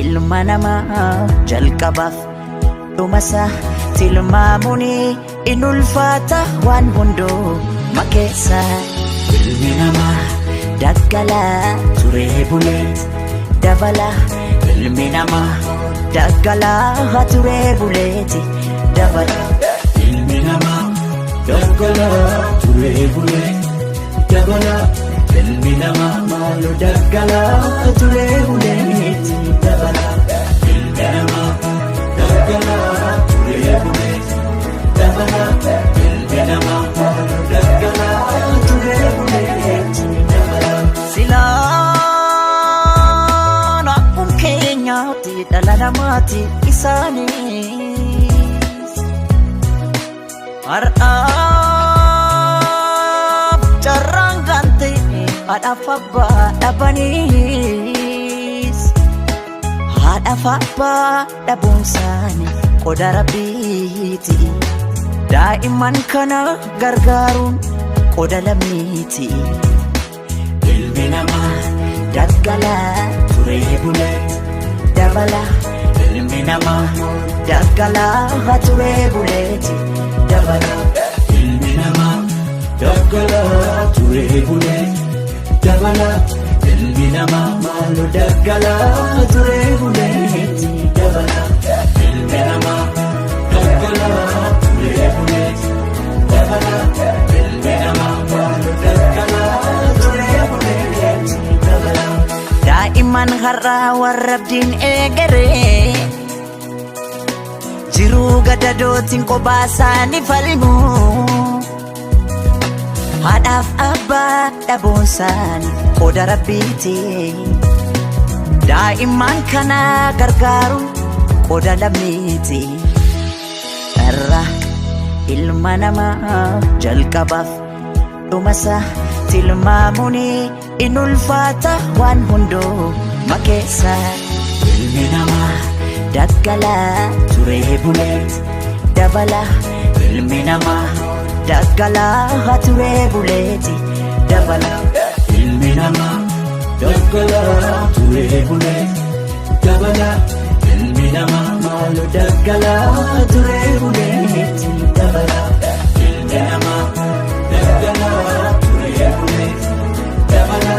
ilma namaa jalqabaaf dhumasaa tilmaamuuni in ulfaata waan hunduu makeessa. Ilmi namaa daggalaa turee buleet dabala. Ilmi namaa daggalaa turee buleeti dabala. Ilmi namaa daggalaa turee buleet dabala. Ilmi namaa maaloo daggalaa turee buleeti dabala. Ilmi namaa daggalaa turee buleeti dabala. Ilmi namaa maaloo daggalaa turee buleeti dabala. Silaan akkuma keenyaatti dhala namaati isaanis har'aaf carraan gante haadhaaf abbaa dhabaniis haadhaaf abbaa dhabuun isaanii qoda Rabbiiti. Daa'imman kana gargaaruun qoda lammiiti. Ilmi namaa Daggalaa turee buleet dabala. ilmi namaa Daggalaa turee buleeti dabala. ilmi namaa daggalaa turee buleet dabala. Ilmi namaa maaloo daggalaa turee buleeti dabala. Ilmi namaa daggalaa turee buleet dabala. Ilmi namaa maaloo daggalaa turee buleeti dabala. Daa'imman har'aa warra abdiin eegaree jiruu gadadootiin kophaa isaanii falmu. Haadhaaf abbaa dhabuun isaanii qoda Rabbiiti. Daa'imman kana gargaaruun qoda lammiiti. Irra ilma namaa jalqabaaf dhumasaa tilmaamuuni in ulfaata waan hunduu makeessa. Ilmi namaa Daggalaa turee buleet dabala. ilmi namaa Daggalaa turee buleeti dabala. ilmi namaa daggalaa turee buleet dabala. Ilmi namaa maaloo daggalaa turee buleeti dabala. Ilmi namaa daggalaa turee buleet dabala.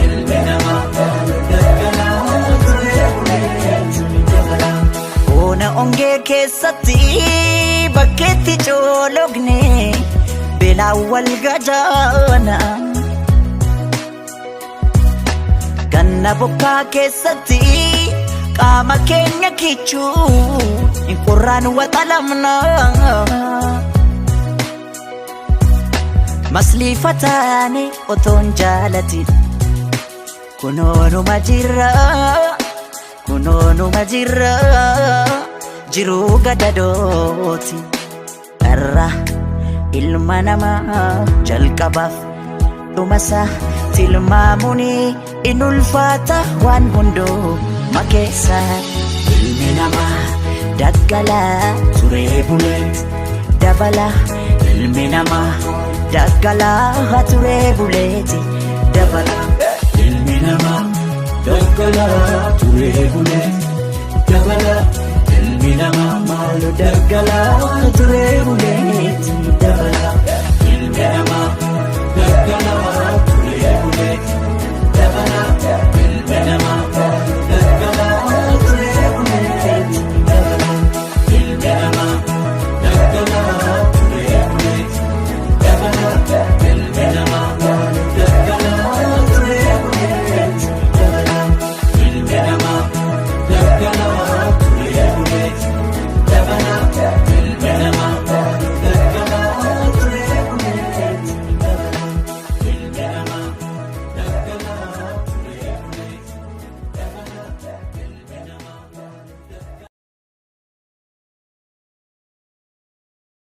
Ilmi namaa maaloo daggalaa turee buleeti dabala. Boona ongee keessatti bakkeetti coologne beelaan wal gajaana. Ganna bokkaa keessatti qaama keenya kichuu in qorraan waxalamna. Masliifataane otoon jaalatin kunoonuma jirra kunoonuma jirra jiruu gadadooti. Irra ilma namaa jalqabaaf dhumasaa tilmaamuuni in ulfaata waan hunduu makeessa. Ilmi namaa Daggalaa turee buleet dabala. ilmi namaa Daggalaa turee buleeti dabala. ilmi namaa daggalaa turee buleet dabala. Ilmi namaa maaloo daggalaa turee buleeti dabala. Ilmi namaa daggalaa